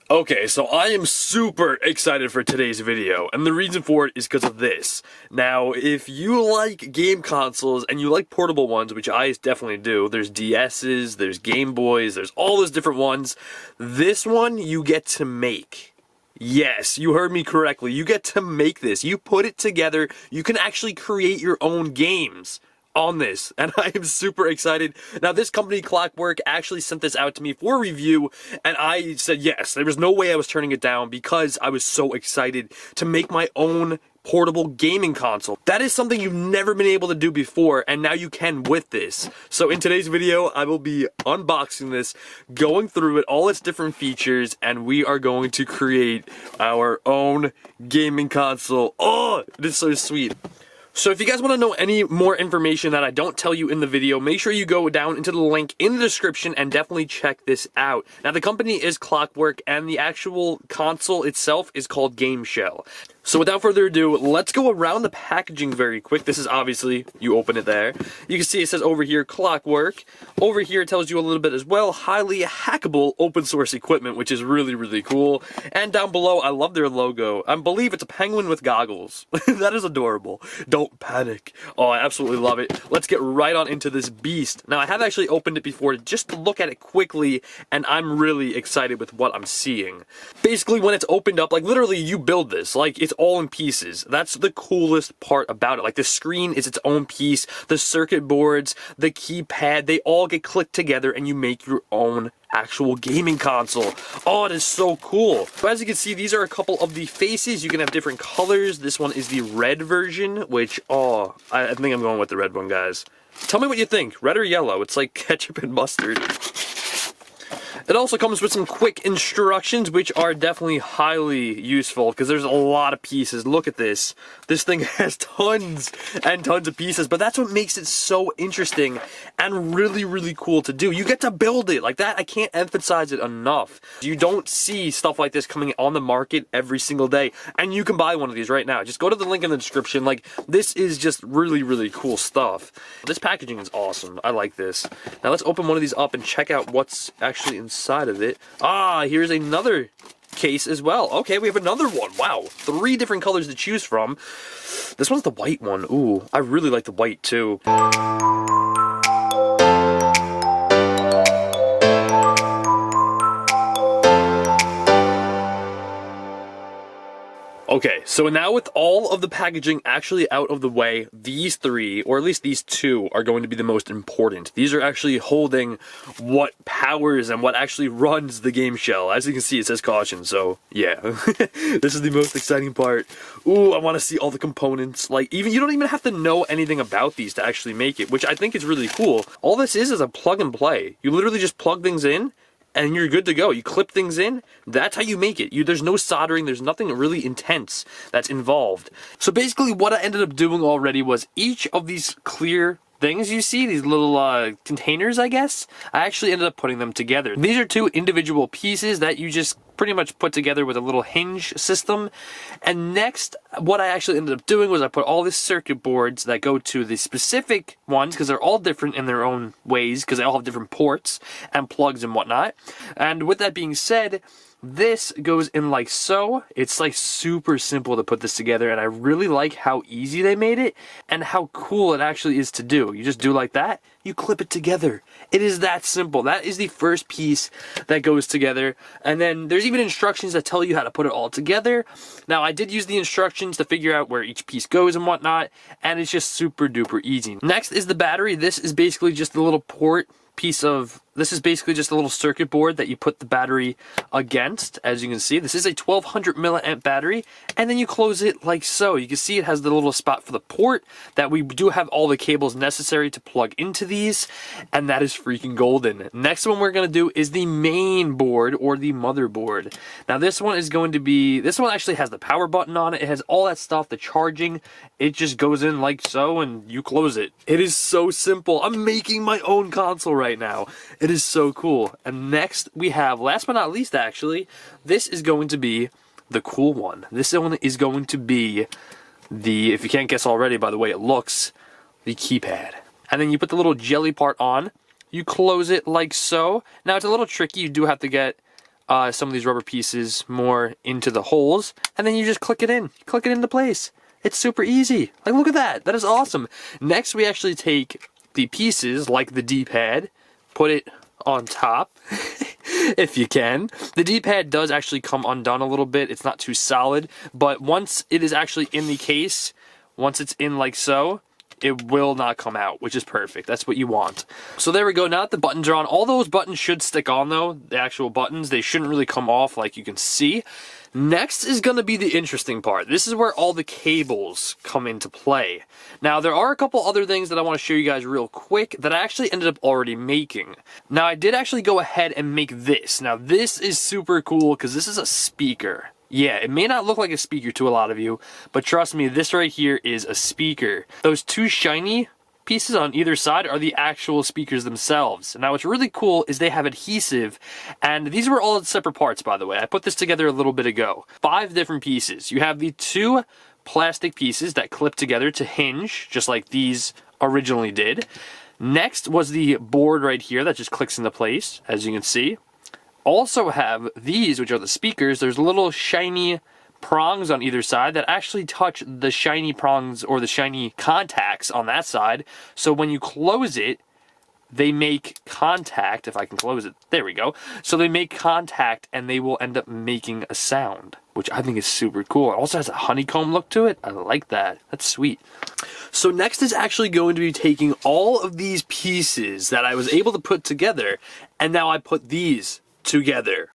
Okay, so I am super excited for today's video, and the reason for it is because of this. Now, if you like game consoles and you like portable ones, which I definitely do, there's DS's, there's Game Boys, there's all those different ones, this one you get to make. Yes, you heard me correctly. You get to make this. You put it together. You can actually create your own games on this, and I am super excited. Now, this company, Clockwork, actually sent this out to me for review, and I said yes. There was no way I was turning it down because I was so excited to make my own portable gaming console. That is something you've never been able to do before, and now you can with this. So in today's video, I will be unboxing this, going through it, all its different features, and we are going to create our own gaming console. Oh, it is so sweet. So if you guys want to know any more information that I don't tell you in the video, make sure you go down into the link in the description and definitely check this out. Now, the company is Clockwork, and the actual console itself is called GameShell. So without further ado, let's go around the packaging very quick. This is obviously, you open it there. You can see it says over here, Clockwork. Over here it tells you a little bit as well, highly hackable open source equipment, which is really, really cool. And down below, I love their logo. I believe it's a penguin with goggles. That is adorable. Don't panic. Oh, I absolutely love it. Let's get right on into this beast. Now, I have actually opened it before just to look at it quickly, and I'm really excited with what I'm seeing. Basically, when it's opened up, like literally you build this, like it's all in pieces. That's the coolest part about it. Like the screen is its own piece, the circuit boards, the keypad, they all get clicked together and you make your own actual gaming console. Oh, it is so cool. So as you can see, these are a couple of the faces. You can have different colors. This one is the red version, which, oh, I think I'm going with the red one, guys. Tell me what you think, red or yellow? It's like ketchup and mustard. It also comes with some quick instructions, which are definitely highly useful because there's a lot of pieces. Look at this. This thing has tons and tons of pieces, but that's what makes it so interesting and really, really cool to do. You get to build it like that. I can't emphasize it enough. You don't see stuff like this coming on the market every single day, and you can buy one of these right now. Just go to the link in the description. Like, this is just really, really cool stuff. This packaging is awesome. I like this. Now let's open one of these up and check out what's actually inside of it. Ah, here's another case as well. Okay, we have another one. Wow, 3 different colors to choose from. This one's the white one. Ooh, I really like the white too. Okay, so now with all of the packaging actually out of the way, these 3, or at least these 2, are going to be the most important. These are actually holding what powers and what actually runs the GameShell. As you can see, it says caution, so yeah. This is the most exciting part. Ooh, I want to see all the components. Like, you don't even have to know anything about these to actually make it, which I think is really cool. All this is a plug and play. You literally just plug things in, and you're good to go. You clip things in, that's how you make it. There's no soldering, there's nothing really intense that's involved. So basically what I ended up doing already was each of these clear things you see, these little containers, I guess, I actually ended up putting them together. These are 2 individual pieces that you just pretty much put together with a little hinge system. And next, what I actually ended up doing was I put all these circuit boards that go to the specific ones, because they're all different in their own ways, because they all have different ports and plugs and whatnot. And with that being said, this goes in like so. It's like super simple to put this together, and I really like how easy they made it and how cool it actually is to do. You just do like that, you clip it together. It is that simple. That is the first piece that goes together, and then there's even instructions that tell you how to put it all together. Now, I did use the instructions to figure out where each piece goes and whatnot, and it's just super duper easy. Next is the battery. This is basically just a little port piece of, this is basically just a little circuit board that you put the battery against. As you can see, this is a 1200 milliamp battery, and then you close it like so. You can see it has the little spot for the port that we do have all the cables necessary to plug into these, and that is freaking golden. Next one we're going to do is the main board, or the motherboard. Now this one is going to be, this one actually has the power button on it. It has all that stuff, the charging. It just goes in like so, and you close it. It is so simple. I'm making my own console right now. It is so cool. And next we have, last but not least actually, this is going to be the cool one. This one is going to be the, if you can't guess already by the way it looks, the keypad. And then you put the little jelly part on, you close it like so. Now it's a little tricky, you do have to get some of these rubber pieces more into the holes, and then you just click it into place. It's super easy. Like, look at that. That is awesome. Next, we actually take the pieces, like the D-pad, put it on top, if you can. The D-pad does actually come undone a little bit. It's not too solid, but once it is actually in the case, once it's in like so, it will not come out, which is perfect. That's what you want. So there we go. Now that the buttons are on, all those buttons should stick on though. The actual buttons, they shouldn't really come off like you can see. Next is going to be the interesting part. This is where all the cables come into play. Now, there are a couple other things that I want to show you guys real quick that I actually ended up already making. Now, I did actually go ahead and make this. Now, this is super cool because this is a speaker. Yeah, it may not look like a speaker to a lot of you, but trust me, this right here is a speaker. Those two shiny pieces on either side are the actual speakers themselves. Now, what's really cool is they have adhesive, and these were all separate parts, by the way. I put this together a little bit ago. 5 different pieces. You have the 2 plastic pieces that clip together to hinge, just like these originally did. Next was the board right here that just clicks into place, as you can see. Also have these, which are the speakers. There's little shiny prongs on either side that actually touch the shiny prongs or the shiny contacts on that side. So when you close it, they make contact. If I can close it, there we go. So they make contact and they will end up making a sound, which I think is super cool. It also has a honeycomb look to it. I like that. That's sweet. So next is actually going to be taking all of these pieces that I was able to put together, and now I put these together.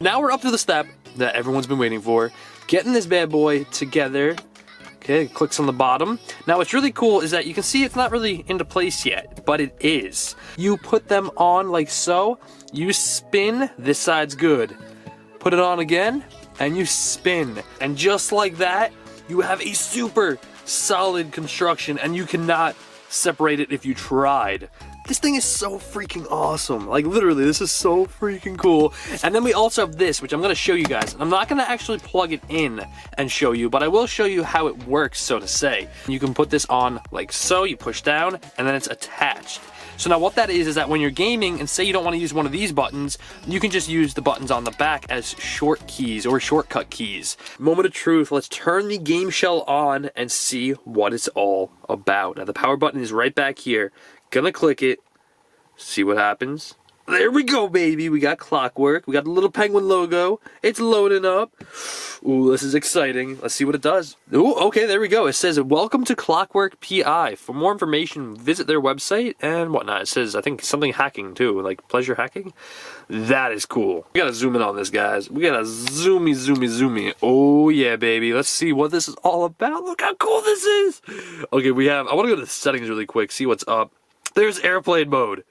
Now we're up to the step that everyone's been waiting for, getting this bad boy together. Okay, it clicks on the bottom. Now what's really cool is that you can see it's not really into place yet, but it is. You put them on like so, you spin, this side's good. Put it on again, and you spin. And just like that, you have a super solid construction, and you cannot separate it if you tried. This thing is so freaking awesome. Like, literally, this is so freaking cool. And then we also have this, which I'm going to show you guys. I'm not going to actually plug it in and show you, but I will show you how it works, so to say. You can put this on like so, you push down, and then it's attached. So now what that is that when you're gaming, and say you don't want to use one of these buttons, you can just use the buttons on the back as short keys or shortcut keys. Moment of truth, let's turn the GameShell on and see what it's all about. Now the power button is right back here. Gonna click it, see what happens. There we go, baby. We got Clockwork. We got the little penguin logo. It's loading up. Ooh, this is exciting. Let's see what it does. Ooh, okay, there we go. It says, welcome to Clockwork PI. For more information, visit their website and whatnot. It says, I think, something hacking, too. Like, pleasure hacking? That is cool. We gotta zoom in on this, guys. We gotta zoomy. Oh, yeah, baby. Let's see what this is all about. Look how cool this is. Okay, I want to go to the settings really quick, see what's up. There's airplane mode.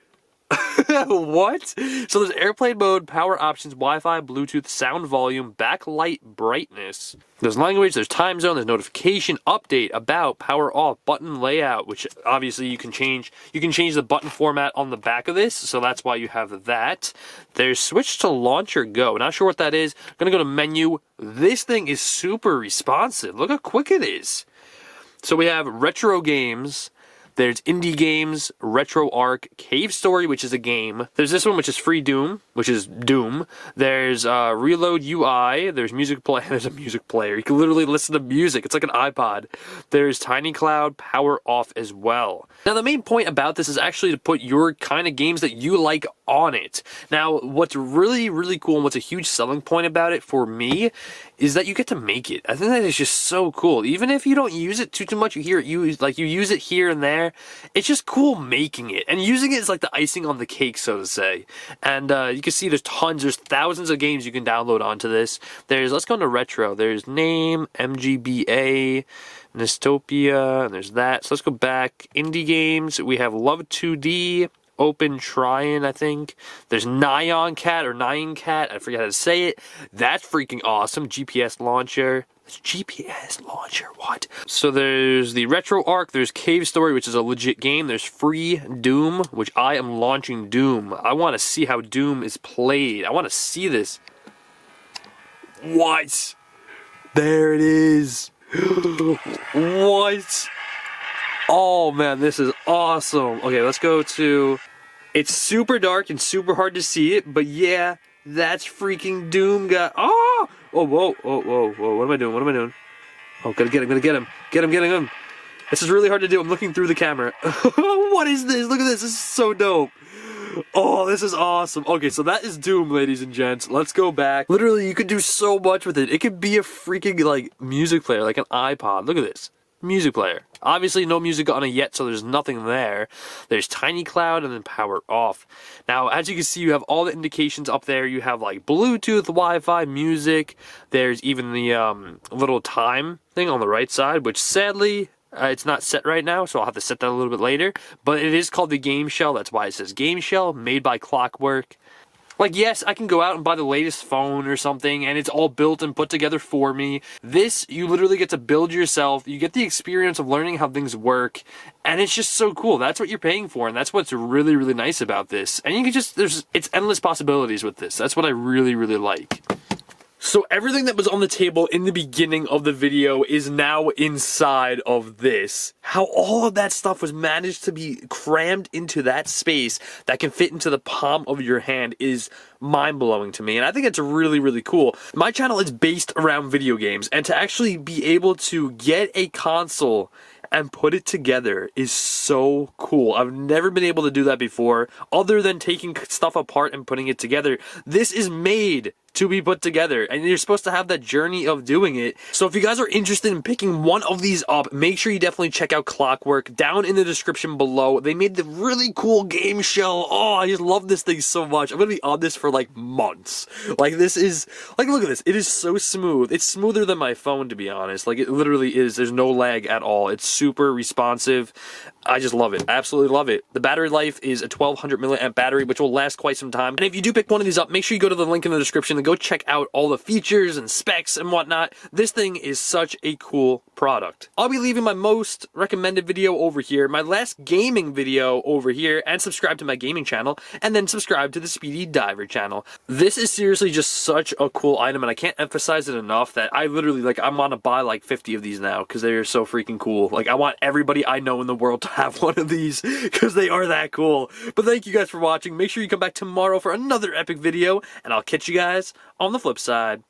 What? So there's airplane mode, power options, Wi-Fi, Bluetooth, sound volume, backlight brightness. There's language, there's time zone, there's notification, update, about, power off, button layout, which obviously you can change. You can change the button format on the back of this, so that's why you have that. There's switch to launch or go. Not sure what that is. I'm gonna go to menu. This thing is super responsive. Look how quick it is. So we have retro games. There's indie games, retro arc, cave story, which is a game. There's this one, which is free Doom, which is Doom. There's reload UI. There's music play. There's a music player. You can literally listen to music. It's like an iPod. There's Tiny Cloud, power off as well. Now, the main point about this is actually to put your kind of games that you like on it. Now, what's really, really cool and what's a huge selling point about it for me is that you get to make it. I think that is just so cool. Even if you don't use it too much, you hear it used, like you use it here and there. It's just cool making it, and using it is like the icing on the cake, so to say. And you can see there's thousands of games you can download onto this. Let's go into retro. There's Name, MGBA, Nystopia, and there's that. So let's go back. Indie games. We have Love 2D. Open Tryon, I think. There's Nyan Cat. I forget how to say it. That's freaking awesome. GPS launcher. It's GPS launcher, what? So there's the Retro Arc, there's Cave Story, which is a legit game. There's free Doom, which I am launching Doom. I want to see how Doom is played. I want to see this. What? There it is. What? Oh man, this is awesome. Okay, let's go to... It's super dark and super hard to see it, but yeah, that's freaking Doom guy. Oh! Oh, whoa, whoa, whoa, whoa. What am I doing? What am I doing? Oh, gotta get him, gotta get him. Get him. This is really hard to do. I'm looking through the camera. What is this? Look at this. This is so dope. Oh, this is awesome. Okay, so that is Doom, ladies and gents. Let's go back. Literally, you could do so much with it. It could be a freaking, like, music player, like an iPod. Look at this. Music player. Obviously, no music on it yet, so there's nothing there. There's Tiny Cloud and then power off. Now, as you can see, you have all the indications up there. You have, like, Bluetooth, Wi-Fi, music. There's even the little time thing on the right side, which sadly... it's not set right now, so I'll have to set that a little bit later. But it is called the GameShell. That's why it says GameShell, made by Clockwork. Like, yes, I can go out and buy the latest phone or something, and it's all built and put together for me. This, you literally get to build yourself. You get the experience of learning how things work, and it's just so cool. That's what you're paying for, and that's what's really, really nice about this. And you can just, it's endless possibilities with this. That's what I really, really like. So everything that was on the table in the beginning of the video is now inside of this. How all of that stuff was managed to be crammed into that space that can fit into the palm of your hand is mind-blowing to me, and I think it's really, really cool. My channel is based around video games, and to actually be able to get a console and put it together is so cool. I've never been able to do that before, other than taking stuff apart and putting it together. This is made to be put together, and you're supposed to have that journey of doing it. So if you guys are interested in picking one of these up, make sure you definitely check out Clockwork down in the description below. They made the really cool GameShell. Oh, I just love this thing so much. I'm gonna be on this for like months. Like, this is, like, look at this. It is so smooth. It's smoother than my phone, to be honest. Like, it literally is. There's no lag at all. It's super responsive. I just love it. Absolutely love it. The battery life is a 1200 milliamp battery, which will last quite some time. And if you do pick one of these up, make sure you go to the link in the description and go check out all the features and specs and whatnot. This thing is such a cool product. I'll be leaving my most recommended video over here, my last gaming video over here, and subscribe to my gaming channel, and then subscribe to the Speedy Diver channel. This is seriously just such a cool item, and I can't emphasize it enough that I literally, like, I want to buy like 50 of these now because they're so freaking cool. Like, I want everybody I know in the world to have one of these because they are that cool. But thank you guys for watching. Make sure you come back tomorrow for another epic video, and I'll catch you guys on the flip side.